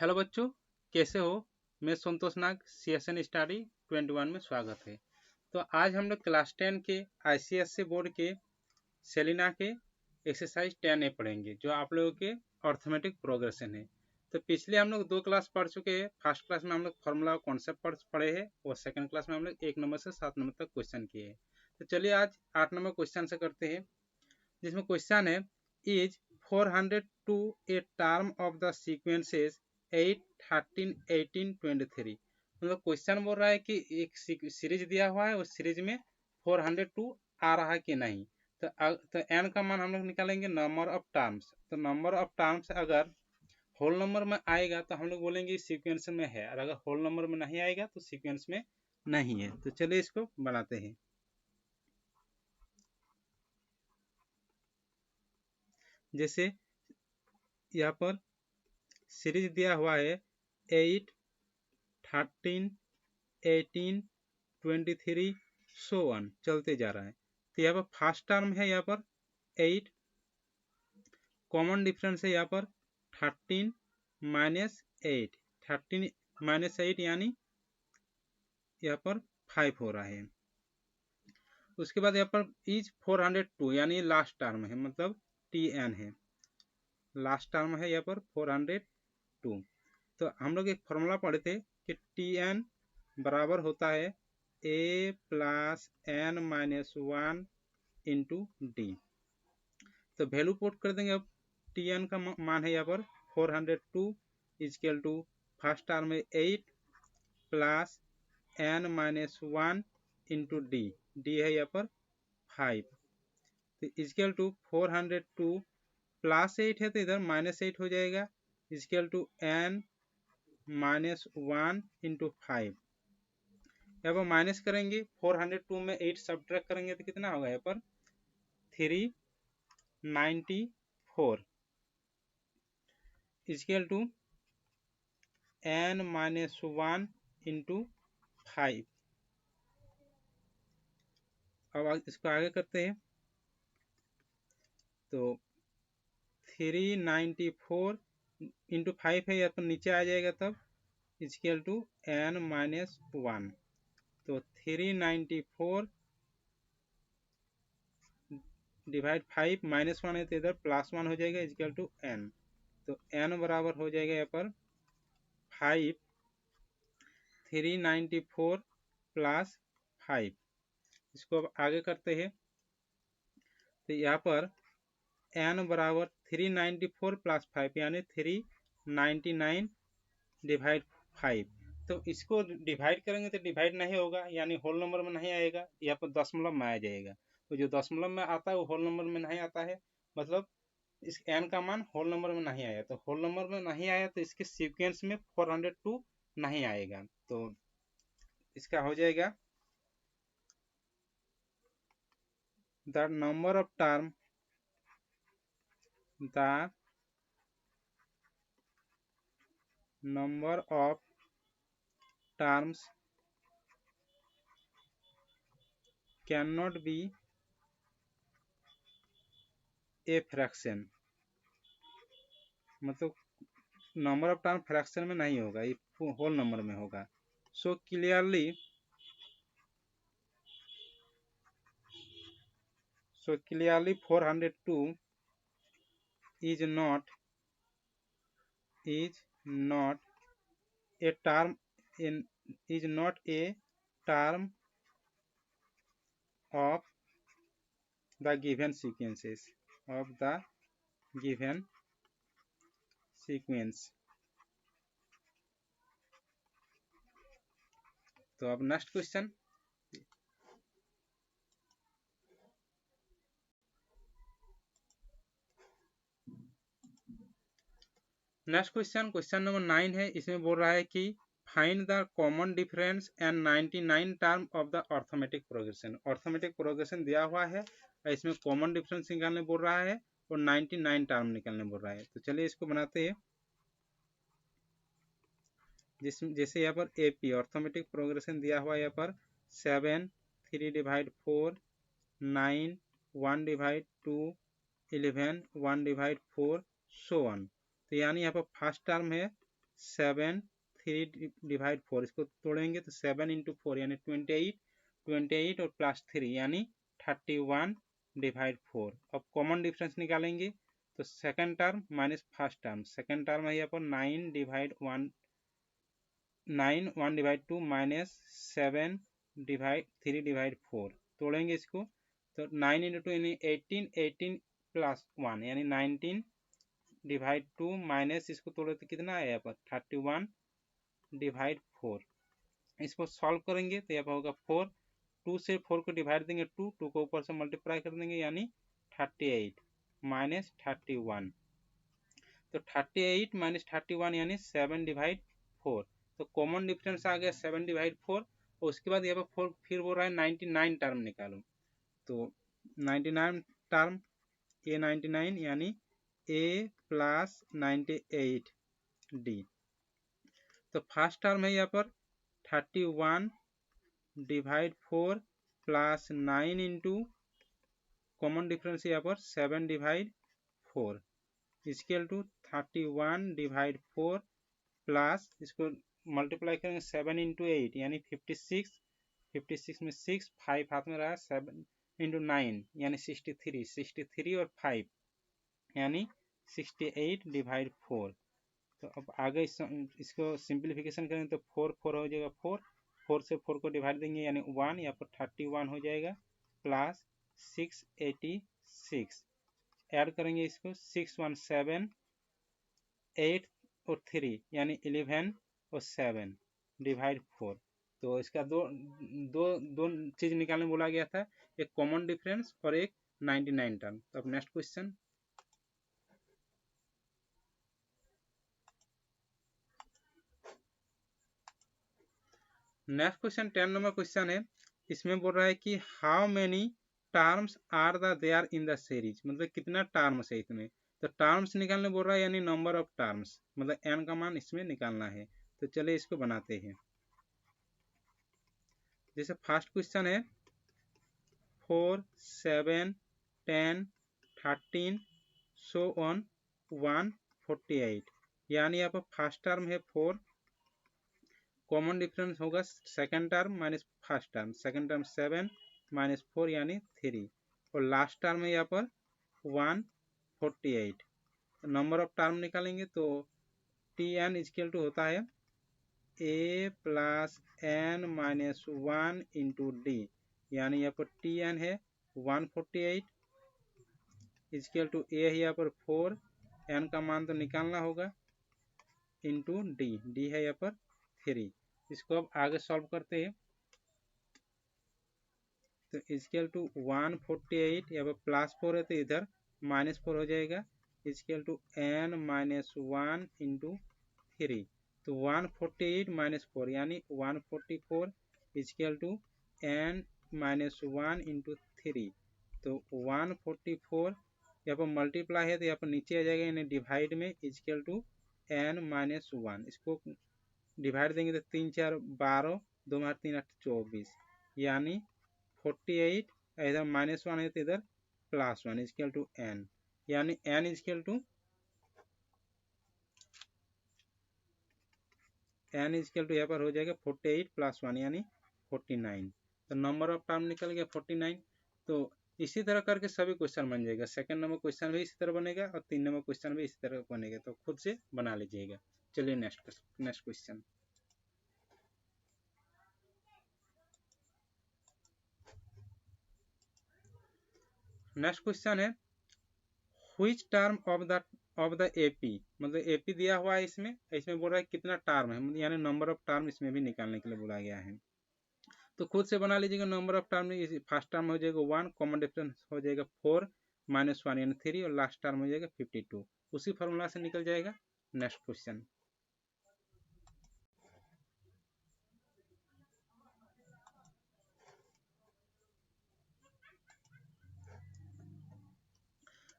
Hello बच्चों, कैसे हो। मैं संतोष नाग CSN स्टडी 21 में स्वागत है। तो आज हम लोग क्लास 10 के ICSE बोर्ड के सेलिना के एक्सरसाइज 10A पढ़ेंगे, जो आप लोगों के अर्थमेटिक प्रोग्रेशन है। तो पिछले हम लोग 2 क्लास पढ़ चुके हैं। फर्स्ट क्लास में हम लोग फॉर्मूला कॉन्सेप्ट पढ़े हैं और सेकंड क्लास में हम लोग 1 नंबर से 7 नंबर तक क्वेश्चन किए हैं। तो चलिए आज 8 नंबर क्वेश्चन से करते हैं, जिसमें क्वेश्चन है is 402 a term of the sequences 8, 13, 18, 23। मतलब क्वेश्चन बोल रहा है कि एक सीरीज दिया हुआ है, उस सीरीज में 402 आ रहा है कि नहीं। तो एन का मान हम लोग निकालेंगे नंबर ऑफ टर्म्स। तो नंबर ऑफ टर्म्स अगर होल नंबर में आएगा तो हम लोग बोलेंगे सीक्वेंस में है, और अगर होल नंबर में नहीं आएगा तो सीक्वेंस में नहीं है। तो चलिए इसको बनाते हैं। जैसे यहाँ पर सीरीज दिया हुआ है 8, 13, 18, 23 सो वन चलते जा रहा है। तो यहाँ पर फर्स्ट टर्म है यहाँ पर 8, कॉमन डिफरेंस है यहाँ पर 13 माइनस 8, 13 माइनस 8 यानी यहाँ पर 5 हो रहा है। उसके बाद यहाँ पर इज 402 यानी लास्ट टर्म है, मतलब TN है, लास्ट टर्म है यहाँ पर 402। तो हम लोग एक फॉर्मूला पढ़े थे कि TN बराबर होता है A plus N minus 1 into D. तो वैल्यू पुट कर देंगे। अब TN का मान है यहाँ पर 402 इजकल टू फर्स्ट टर्म में 8 plus N minus 1 into D, D है यहाँ पर 5। तो इजकल टू 402 प्लस 8 है तो इधर माइनस 8 हो जाएगा, equal to N minus 1 into 5। यहाँ पर माइनस करेंगे, 402 में 8 सब्ट्रैक्ट करेंगे तो कितना होगा यहाँ पर 394 equal to N minus 1 into 5। अब इसको आगे करते हैं। तो 394 इंटू 5 है, यहाँ पर नीचे आ जाएगा, तब इजकल टू N माइनस 1। तो 394 डिवाइड 5 माइनस 1 है तो इधर प्लस 1 हो जाएगा, इजकल टू N। तो N बराबर हो जाएगा यहाँ पर 5, 394 प्लस 5। इसको अब आगे करते हैं। तो यहाँ पर N बराबर 394 प्लस 5 यानी 399 डिवाइड 5। तो इसको डिवाइड करेंगे तो डिवाइड नहीं होगा, यानी होल नंबर में नहीं आएगा, यहाँ पर दशमलव में आ जाएगा। तो जो दशमलव में आता है वो होल नंबर में नहीं आता है, मतलब इस n का मान होल नंबर में नहीं आया। तो होल नंबर में नहीं आया तो इसके सीक्वेंस में 402 नहीं आएगा। तो इसका हो जाएगा the number of term, the number of terms can not be a fraction. मतलब नंबर ऑफ टर्म फ्रैक्शन में नहीं होगा, ये होल नंबर में होगा। So clearly 402 is not a term of the given sequences of the given sequence। तो अब next question. Next question number 9 है। इसमें बोल रहा है कि find the common difference and 99 term of the arithmetic progression. Arithmetic progression दिया हुआ है और इसमें कॉमन डिफरेंस निकालने बोल रहा है और 99 टर्म निकालने बोल रहा है। तो चलिए इसको बनाते हैं। जैसे यहाँ पर AP अर्थमेटिक प्रोग्रेशन दिया हुआ है, यहाँ पर 7, 3 divide 4, 9, 1 divide 2, 11, 1 divide 4 so one. तो यानी यहाँ पर फर्स्ट टर्म है 7 3 डिवाइड 4, इसको तोड़ेंगे तो 7 इंटू 4 यानी 28 और प्लस 3 यानी 31 डिवाइड 4। अब कॉमन डिफरेंस निकालेंगे तो second term minus first term, second term है यहाँ पर 9 divide 1 divide 2 minus 7 divide 3 divide 4, तोड़ेंगे इसको तो 9 इंटू 2 यानी 18 प्लस 1 यानी 19 डिवाइड 2 माइनस इसको तोड़े तो कितना है यहाँ पर 31 डिवाइड 4। इसको सॉल्व करेंगे तो यहाँ पर होगा 4, 2 से 4 को डिवाइड देंगे 2 को ऊपर से मल्टीप्लाई कर देंगे यानी 38 माइनस 31, तो 38 माइनस 31 यानी 7 डिवाइड 4। तो कॉमन डिफरेंस आ गया 7 डिवाइड 4 और उसके बाद यहाँ पर 4 फिर बोल रहा है 99 टर्म निकालो, तो 99 टर्म ए 99 यानी ए प्लस 98 डी। तो फर्स्ट टर्म है यहाँ पर 31 divide 4 plus 9 into common difference यहाँ पर 7 divide 4 equal to 31 divide 4 plus इसको मल्टीप्लाई करेंगे 7 इंटू 8 यानी 56, 56 में 6 5 हाथ में रहा 7 इंटू 9 यानी 63 और 5 यानी 68 डिवाइड 4। तो अब आगे इसको सिंप्लीफिकेशन करेंगे तो 4 4 हो जाएगा 4 से 4 को डिवाइड देंगे यानी 1, यहाँ पर 31 हो जाएगा प्लस 686, ऐड करेंगे इसको 6 1 7 8 और 3 यानी 11 और 7 डिवाइड 4। तो इसका दो चीज निकालने बोला गया था, एक कॉमन डिफरेंस और एक 99 टर्म। तो अब next question, next question 10 number question है। इसमें बोल रहा है कि how many terms are there in the series, मतलब कितना टर्म्स है इसमें। तो टर्म्स निकालने बोल रहा है यानी नंबर ऑफ टर्म्स, मतलब n का मान इसमें निकालना है। तो चलिए इसको बनाते हैं। जैसे फर्स्ट क्वेश्चन है 4 7 10 13 सो ऑन 148, यानी यहाँ पर फर्स्ट टर्म है 4, कॉमन डिफरेंस होगा second term minus first term, second term 7 minus 4 यानी 3 और लास्ट टर्म है यहाँ पर 148। नंबर ऑफ टर्म निकालेंगे तो Tn इक्वल टू होता है a plus n minus 1 into D, यानी यहाँ पर Tn है 148 इक्वल टू a है यहाँ पर 4, n का मान तो निकालना होगा इंटू डी है यहाँ पर 3। इसको अब आगे सॉल्व करते हैं तो इक्वल टू 148, यहाँ पर प्लस 4 है तो इधर माइनस 4 हो जाएगा equal to n minus 1 into 3। तो 148 माइनस 4 यानी 144 equal to n minus 1 into 3। तो 144 यहाँ पर मल्टीप्लाई है तो यहाँ पर नीचे आ जाएगा यानी डिवाइड में इक्वल टू n माइनस 1। इसको डिवाइड देंगे तो 3 4 12, 2 3 8 24 यानी 48, इधर माइनस 1 है तो इधर प्लस 1 इक्वल टू n, यानी n इक्वल टू यहाँ पर हो जाएगा 48 प्लस 1 यानी 49। तो नंबर ऑफ टर्म निकल गया 49। तो इसी तरह करके सभी क्वेश्चन बन जाएगा। सेकंड नंबर क्वेश्चन भी इसी तरह बनेगा और 3 नंबर क्वेश्चन भी इसी तरह बनेगा, तो खुद से बना लीजिएगा। चलिए नेक्स्ट क्वेश्चन, नेक्स्ट क्वेश्चन है which term of the AP, मतलब एपी दिया हुआ है इसमें बोल रहा है कितना टर्म है, यानी नंबर ऑफ टर्म इसमें भी निकालने के लिए बोला गया है। तो खुद से बना लीजिएगा। Number of term first term हो जाएगा 1, कॉमन डिफरेंस हो जाएगा 4 माइनस 1 यानी 3 और लास्ट टर्म हो जाएगा 52, उसी फॉर्मूला से निकल जाएगा। Next question,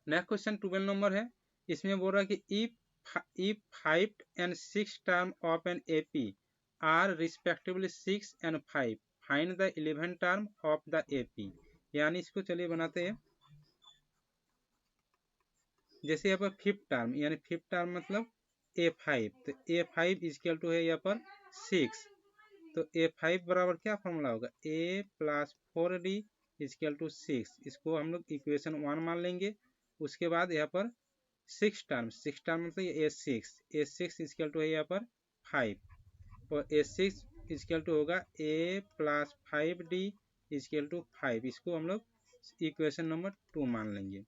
next question 12 number है। इसमें बोल रहा है कि if 5 and 6 term of an AP are respectively 6 and 5, find the 11th term of the AP। यानी इसको चलिए बनाते हैं। जैसे यहाँ पर फिफ्थ टर्म, यानी फिफ्थ टर्म मतलब A5, तो A5 इजकल टू है यहाँ पर 6, तो A5 बराबर क्या फॉर्मूला होगा, A plus 4D equal to 6, इसको हम लोग इक्वेशन 1 मान लेंगे। उसके बाद यहाँ पर 6 टर्म मतलब A6 इजकल टू है यहाँ पर 5, और A6 इजकल टू होगा A plus 5D equal to 5, इसको हम लोग इक्वेशन नंबर 2 मान लेंगे।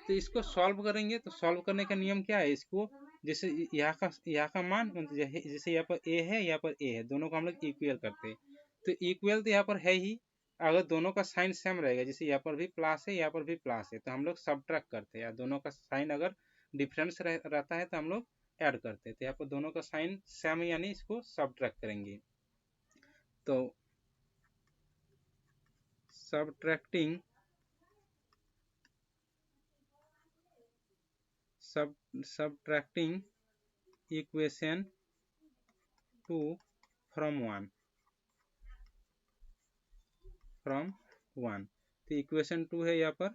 तो इसको सॉल्व करेंगे, तो सॉल्व करने का नियम क्या है, इसको जैसे यहाँ का मान जैसे यहाँ पर ए है, यहाँ पर ए है, दोनों को हम लोग इक्वल करते हैं। तो इक्वल तो यहाँ पर है ही, अगर दोनों का साइन सेम रहेगा, जैसे यहाँ पर भी प्लस है यहाँ पर भी प्लस है, तो हम लोग सब्ट्रैक्ट करते हैं। दोनों का साइन अगर डिफरेंस रहता है तो हम लोग ऐड करते हैं। तो यहाँ पर दोनों का साइन सेम यानी इसको सब्ट्रैक्ट करेंगे। तो सब्ट्रैक्टिंग इक्वेशन 2 फ्रॉम 1 तो इक्वेशन 2 है यहाँ पर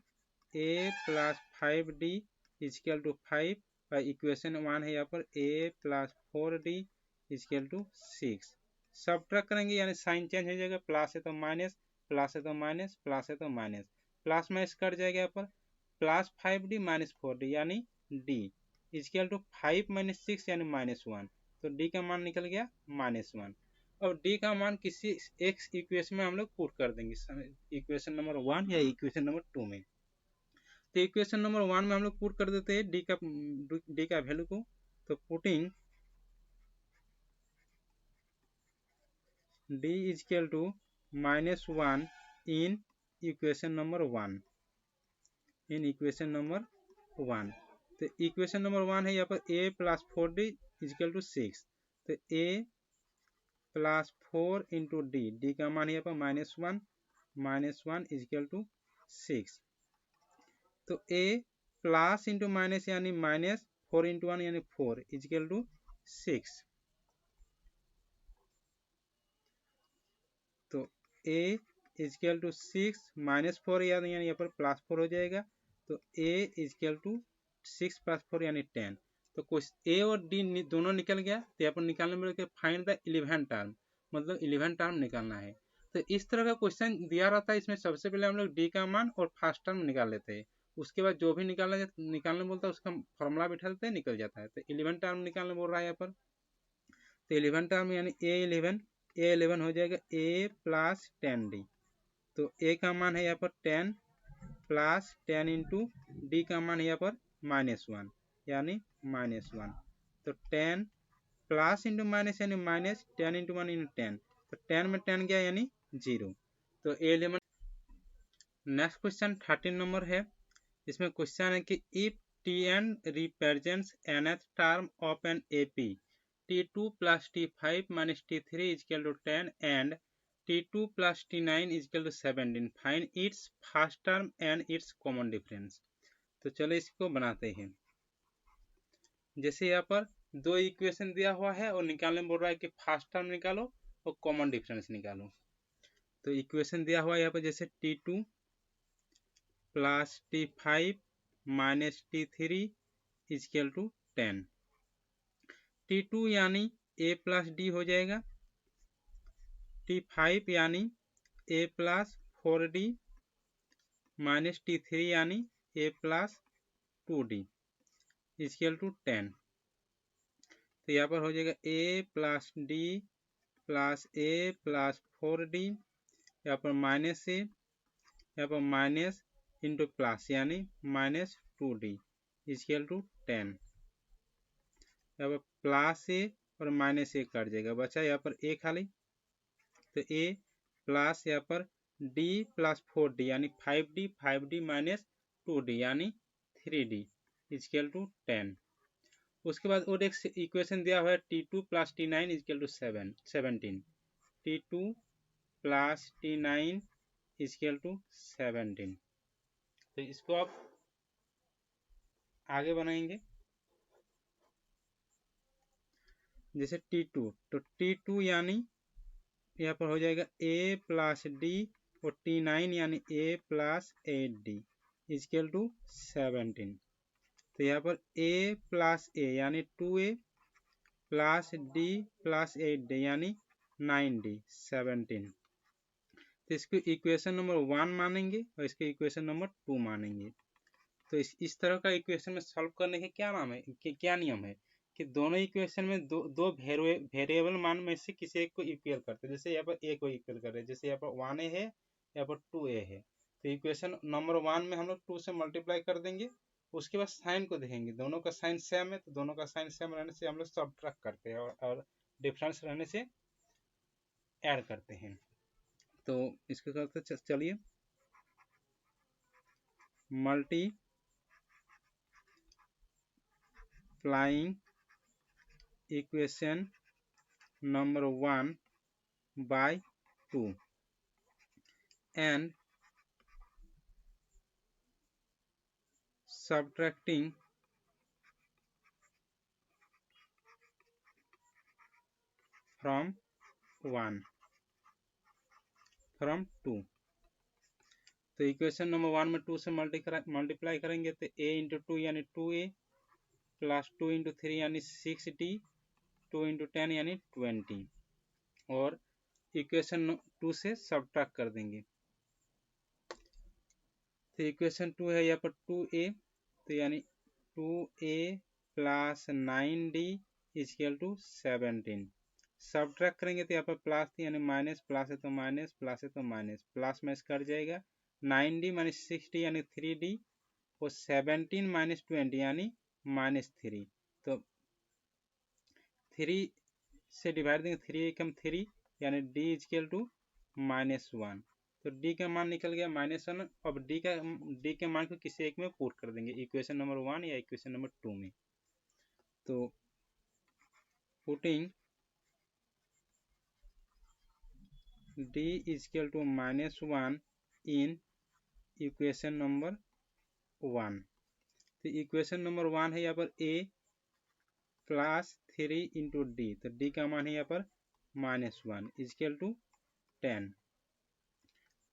a plus 5D equal to 5, और इक्वेशन 1 है यहाँ पर a plus 4D equal to 6। Subtract करेंगे यानी साइन चेंज हो जाएगा, प्लस है तो माइनस, प्लस है तो माइनस, प्लस है तो माइनस, प्लस माइनस कट जाएगा यहाँ पर, प्लस 5D माइनस 4D यानी D इजकल टू 5 माइनस 6 यानी -1, तो D का मान निकल गया -1। और D का मान किसी एक इक्वेशन में हम लोग पुट कर देंगे, इक्वेशन नंबर 1 या इक्वेशन नंबर 2 में। तो इक्वेशन नंबर 1 में हम लोग पुट कर देते हैं D का वैल्यू को। तो putting D is equal to -1 in equation number 1, तो इक्वेशन नंबर 1 है यहाँ पर a plus 4D equal to 6, तो a प्लस 4 इंटू डी का मान यहाँ पर -1 इजकल टू 6, तो a प्लस इंटू माइनस यानी -4 इंटू 1 यानी 4 इजकल टू 6, तो a इजकल टू 6 -4 यानी यहाँ पर +4 हो जाएगा, तो a इजकल टू 6 + 4 यानी 10। तो कुछ a और d दोनों निकल गया, तो यहाँ पर निकालने में फाइंड द 11 टर्म, मतलब 11 टर्म निकालना है। तो इस तरह का क्वेश्चन दिया रहता है, इसमें सबसे पहले हम लोग d का मान और फर्स्ट टर्म निकाल लेते हैं, उसके बाद जो भी निकालने बोलता है उसका फॉर्मूला बिठा देते हैं, निकल जाता है। तो 11 टर्म निकालने बोल रहा है यहाँ पर, तो 11 टर्म यानी a11 हो जाएगा a प्लस 10D, तो a का मान है यहाँ पर 10 प्लस 10 इंटू डी का मान है यहाँ पर -1 यानी -1, तो 10 प्लस इंटू माइनस यानी माइनस, 10 इंटू 1 इंटू 10, तो 10 में 10 गया यानी 0। तो a11। नेक्स्ट क्वेश्चन 13 नंबर है। इसमें क्वेश्चन है कि if Tn represents nth term of an AP, T2 plus T5 minus T3 is equal to 10 and T2 plus T9 is equal to 17, find its first term and its common difference। तो चलो इसको बनाते हैं। जैसे यहाँ पर दो equation दिया हुआ है और निकालने बोल रहा है कि फर्स्ट टर्म निकालो और कॉमन डिफरेंस निकालो। तो इक्वेशन दिया हुआ है यहाँ पर जैसे T2 plus T5 minus T3 is equal to 10, T2 यानी a प्लस डी हो जाएगा, T5 यानी a plus 4D minus T3 यानी a plus 2D is equal to 10। तो यहाँ पर हो जाएगा a plus D plus a plus 4D, यहाँ पर माइनस a, यहाँ पर माइनस इंटू प्लस यानी -2D इजकल टू 10। यहाँ पर प्लस a और माइनस a कट जाएगा, बचा यहाँ पर a खाली, तो a प्लस यहाँ पर d प्लस 4D यानी 5D माइनस 2D यानी 3D इजकल टू 10। उसके बाद और एक इक्वेशन दिया हुआ है T2 plus T9 equal to 17, T2 plus T9 equal to 17। तो इसको आप आगे बनाएंगे। जैसे T2, तो T2 यानी यहाँ पर हो जाएगा a प्लस डी और T9 यानी a plus 8D is equal to 17। तो यहाँ पर a प्लस ए यानी 2a plus d plus 8d यानी 9d 17। तो इसको इक्वेशन नंबर 1 मानेंगे और इसको इक्वेशन नंबर 2 मानेंगे। तो इस तरह का इक्वेशन में सॉल्व करने के क्या नाम है क्या नियम है कि दोनों इक्वेशन में दो वेरिएबल मान में से किसी एक को इक्वल करते हैं। जैसे यहाँ पर ए को इक्वल कर रहे हैं, जैसे यहाँ पर 1a है, यहाँ पर 2a है। तो इक्वेशन नंबर 1 में हम लोग 2 से मल्टीप्लाई कर देंगे। उसके बाद साइन को देखेंगे, दोनों का साइन सेम है, तो दोनों का साइन सेम रहने से हम लोग सब्ट्रैक्ट करते हैं और डिफरेंस रहने से ऐड करते हैं। तो इसके करते चलिए multiplying equation number 1 by 2 and subtracting from 1 from 2। तो इक्वेशन नंबर 1 में 2 से मल्टीप्लाई करेंगे तो a इंटू 2 यानी 2a प्लस 2 इंटू 3 यानी 6d 2 इंटू 10 यानी 20 और इक्वेशन 2 से सब्ट्रैक्ट कर देंगे। तो इक्वेशन 2 है यहाँ पर 2a, तो यानी 2a plus 9d equal to 17। Subtract करेंगे तो यहाँ पर प्लस थी यानी माइनस, प्लस है तो माइनस, प्लस है तो माइनस, प्लस माइनस कट जाएगा। 9d माइनस 6d यानी 3d और 17 माइनस 20 यानी माइनस 3। तो 3 से डिवाइड देंगे, 3 एकम 3 यानी d इक्वल टू -1। तो d का मान निकल गया -1। अब d के मान को किसी एक में पुट कर देंगे, इक्वेशन नंबर 1 या इक्वेशन नंबर 2 में। तो putting d equal to -1 in equation number 1। तो इक्वेशन नंबर 1 है यहाँ पर a प्लस 3 इंटू डी, तो d का मान है यहाँ पर -1 इक्वल टू 10।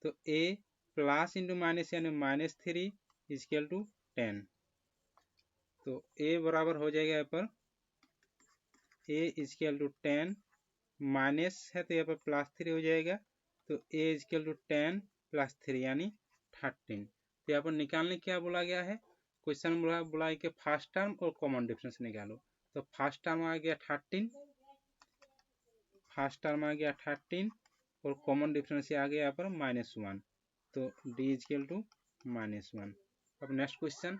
तो a प्लस इंटू माइनस यानी -3 इक्वल टू 10। तो a बराबर हो जाएगा यहाँ पर a इक्वल टू 10, माइनस है तो यहाँ पर +3 हो जाएगा। तो a इक्वल टू 10 प्लस 3 यानी 13। तो यहाँ पर निकालने क्या बोला गया है, क्वेश्चन बोला है कि फर्स्ट टर्म और कॉमन डिफरेंस निकालो। तो फर्स्ट टर्म आ गया 13, फर्स्ट टर्म आ गया 13 और कॉमन डिफरेंस आ गया यहाँ पर -1। तो d इक्वल टू -1। अब next question,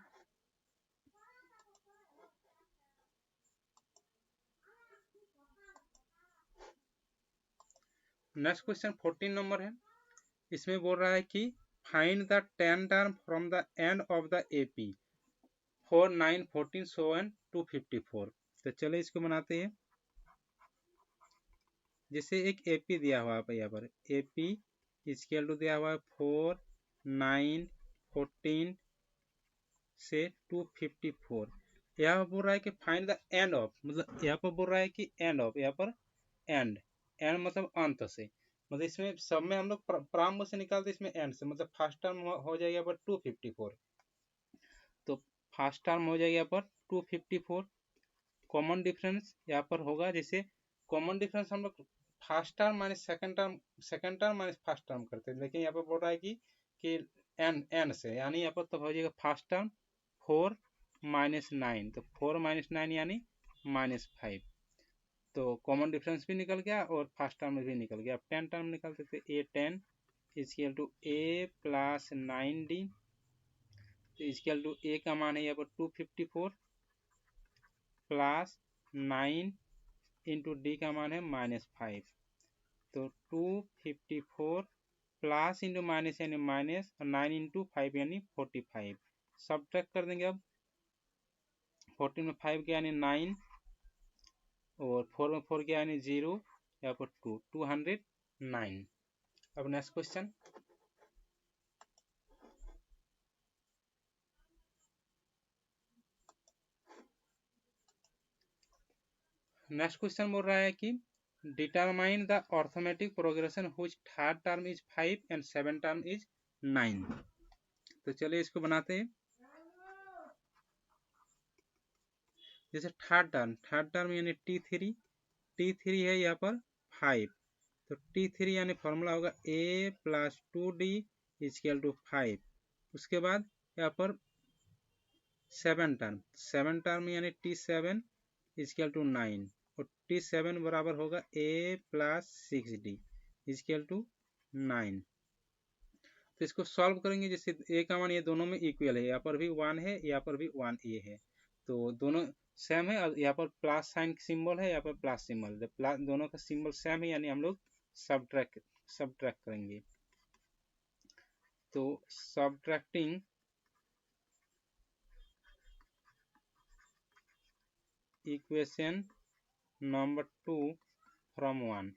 next question 14 number है। इसमें बोल रहा है कि find the 10 term from the end of the AP 4, 9, 14 so and 254। तो चलो इसको बनाते हैं। जैसे एक एपी दिया हुआ है यहाँ पर, एपी इक्वल टू दिया हुआ है 4, 9, 14 से 254। यहाँ पर बोल रहा है कि फाइंड द एंड ऑफ, मतलब यहाँ पर बोल रहा है कि एंड ऑफ, यहाँ पर एंड मतलब अंत से, मतलब इसमें सब में हम लोग प्रारंभ से निकालते, इसमें एंड से, मतलब फर्स्ट टर्म हो जाएगा यहाँ पर 254। तो फर्स्ट टर्म हो जाएगा यहाँ पर 254। कॉमन डिफरेंस यहाँ पर होगा, जैसे कॉमन डिफरेंस हम लोग first term minus second term minus first term करते हैं, लेकिन यहाँ पर बोल रहा है कि एंड से, यानी यहाँ पर तो हो जाएगा फर्स्ट टर्म 4 माइनस 9, तो 4 माइनस 9 यानी -5। तो कॉमन डिफरेंस भी निकल गया और फर्स्ट टर्म भी निकल गया। अब 10 टर्म निकालते थे, a10 equal to a plus 9d, तो इक्वल टू a का मान है यहाँ पर 254 प्लस 9 इंटू डी का मान है -5। तो 254 प्लस इंटू माइनस यानी माइनस, और 9 इंटू 5 यानी 45। सब्ट्रैक्ट कर देंगे। अब 14 में 5 गया यानी 9 और 4 में 4 गया यानी 0, यहाँ पर 209। अब नेक्स्ट क्वेश्चन, नेक्स्ट क्वेश्चन बोल रहा है कि determine the arithmetic progression which third term is 5 and 7 term is 9। तो चलिए इसको बनाते हैं। जैसे थर्ड टर्म यानी T3 है यहाँ पर 5, तो T3 यानी फॉर्मूला होगा a plus 2d is equal to 5। उसके बाद यहाँ पर 7 टर्म यानी T7 इजकल टू 9, और T7 बराबर होगा a plus 6d equal to 9। तो इसको सॉल्व करेंगे, जैसे a का मान ये दोनों में इक्वल है, यहाँ पर भी 1 है, यहाँ पर भी 1a है, तो दोनों सेम है। और यहाँ पर प्लस साइन सिंबल है, यहाँ पर प्लस सिंबल, दोनों का सिंबल सेम है, यानी हम लोग सब्ट्रैक्ट करेंगे। तो सब्ट्रैक्टिंग इक्वेशन नंबर 2 फ्रॉम 1,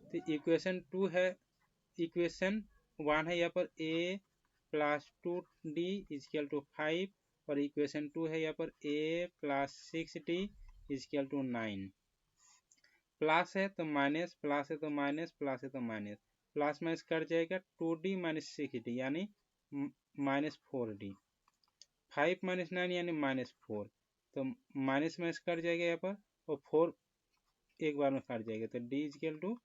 तो इक्वेशन 2 है, इक्वेशन 1 है यहाँ पर a plus 2d is equal to 5, और इक्वेशन 2 है यहाँ पर a plus 6d equal to 9। Plus है तो माइनस, प्लस है तो माइनस, प्लस है तो माइनस, प्लस माइनस कट जाएगा, 2d माइनस 6d यानी माइनस 4d, 5 माइनस 9 यानी माइनस 4, तो माइनस माइनस कट जाएगा यहाँ पर, और 4 एक बार में कट जाएगा, तो d इजकल टू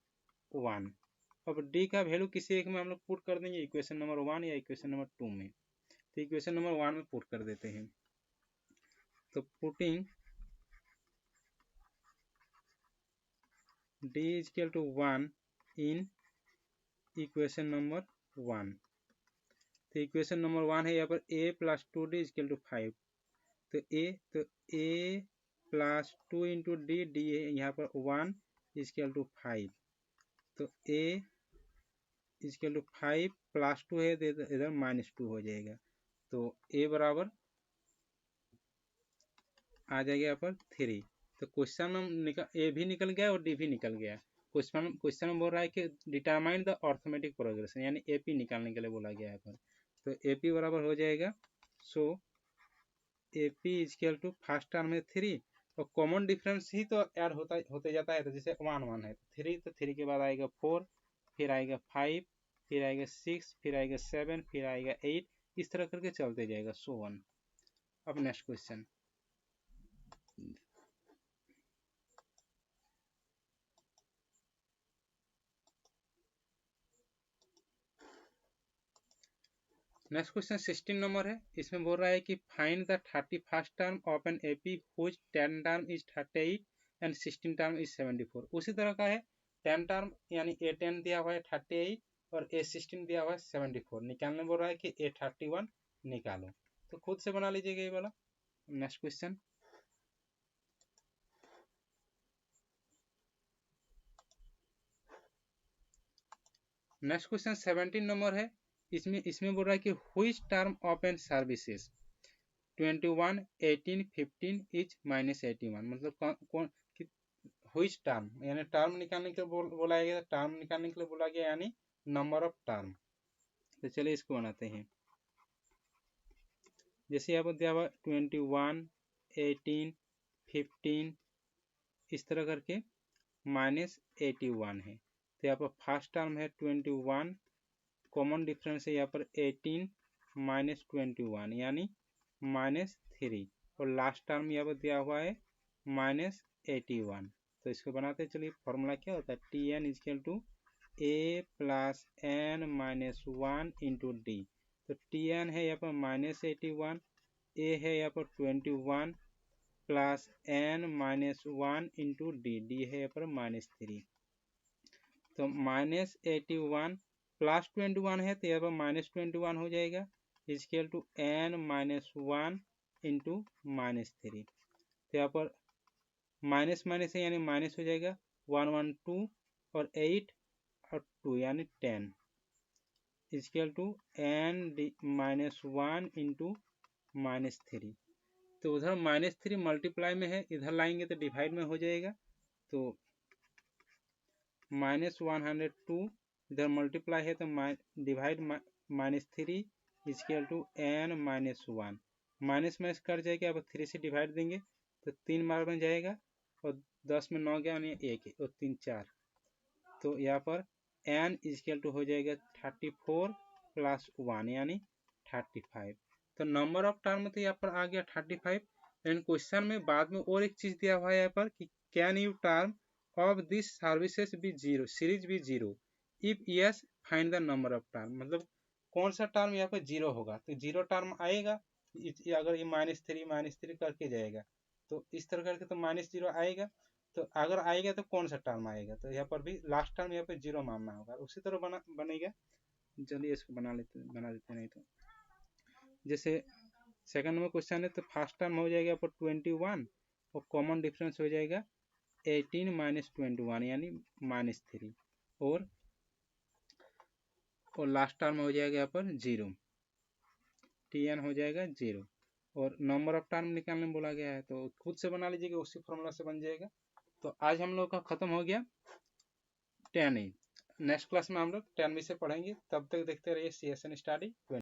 1। अब d का वैल्यू किसी एक में हम लोग पुट कर देंगे, इक्वेशन नंबर 1 या इक्वेशन नंबर 2 में, तो इक्वेशन नंबर 1 में पुट कर देते हैं। तो putting d is equal to 1 in equation number 1, तो इक्वेशन नंबर 1 है यहाँ पर a plus 2d is equal to 5, तो a प्लस 2 इंटू डी है यहाँ पर 1 इजकल टू 5, तो a इजकल टू 5 प्लस 2 है, इधर माइनस 2 हो जाएगा, तो a बराबर आ जाएगा यहाँ पर 3। तो क्वेश्चन में ए भी निकल गया और डी भी निकल गया। क्वेश्चन में बोल रहा है कि डिटरमाइन द अर्थमेटिक प्रोग्रेशन, यानी एपी निकालने के लिए बोला गया है पर, तो एपी बराबर हो जाएगा, so AP is equal to first term में 3, और कॉमन डिफरेंस ही तो ऐड होते जाता है, तो जैसे 1 1 है तो 3, तो 3 के बाद आएगा 4, फिर आएगा 5, फिर आएगा 6, फिर आएगा 7, फिर आएगा 8, इस तरह करके चलते जाएगा, सो 1। अब next question, next question 16 number है। इसमें बोल रहा है कि find the 31st term of an AP whose 10 term is 38 and 16 term is 74। उसी तरह का है, 10 टर्म यानी A10 दिया हुआ है 38 और A16 दिया हुआ है 74, निकालने बोल रहा है कि A31 निकालो, तो खुद से बना लीजिएगा ये वाला। Next question, next question 17 number है। इसमें बोल रहा है कि which term of an services 21 18 15 is -81, मतलब कौन व्हिच टर्म, यानी टर्म निकालने के लिए बोला गया, टर्म निकालने के लिए बोला गया, यानी नंबर ऑफ टर्म। तो चलिए इसको बनाते हैं, जैसे यहाँ पर दिया हुआ 21 18 15 इस तरह करके -81 है, तो यहाँ पर फर्स्ट टर्म है 21, कॉमन डिफरेंस है यहाँ पर 18 -21 यानी -3, और लास्ट टर्म यहाँ पर दिया हुआ है -81। तो इसको बनाते चलिए, फॉर्मूला क्या होता है, t n is equal to a plus n minus 1 into D, तो टी एन है यहाँ पर -81, ए है यहाँ पर 21 प्लस एन -1 इंटू डी है यहाँ पर -3, तो -81 प्लस 21 है, तो यहाँ पर -21 हो जाएगा, इजकल टू एन -1 इंटू -3, तो यहाँ पर माइनस माइनस है यानी माइनस हो जाएगा, 1 1 2 और 8 और 2 यानी 10, इजकल टू एन -1 इंटू -3, तो उधर -3 मल्टीप्लाई में है, इधर लाएंगे तो डिवाइड में हो जाएगा, तो -102 इधर मल्टीप्लाई है तो divide -3 is equal to n -1, minus minus कर जाएगा, अब 3 से डिवाइड देंगे तो 3 बार बन जाएगा, और 10 में 9 गया यानी 1 और 3 4, तो यहाँ पर n इजकल टू हो जाएगा 34 प्लस 1 यानी 35, तो नंबर ऑफ टर्म तो यहाँ पर आ गया 35। एंड क्वेश्चन में बाद में और एक चीज दिया हुआ है यहाँ पर कि can you term of this services be zero, series be zero, if yes find the number of term. मतलब कौन सा टर्म यहाँ पर जीरो होगा, तो जीरो टर्म आएगा अगर ये -3 करके जाएगा तो इस तरह करके तो -0 आएगा। तो अगर आएगा तो कौन सा टर्म आएगा, तो यहाँ पर भी लास्ट टर्म यहाँ पे जीरो मानना होगा। उसी तरह बनेगा। चलिए इसको बना देते नहीं तो जैसे सेकंड में क्वेश्चन है तो फर्स्ट टर्म हो जाएगा पर 21 और कॉमन डिफरेंस हो जाएगा 18 - 21 यानी -3 और लास्ट टर्म हो जाएगा यहाँ पर 0, tn हो जाएगा 0 और नंबर ऑफ टर्म निकालने बोला गया है तो खुद से बना लीजिएगा, उसी फॉर्मूला से बन जाएगा। तो आज हम लोग का खत्म हो गया 10A। नेक्स्ट क्लास में हम लोग 10B से पढ़ेंगे। तब तक देखते रहिए CSN स्टडी।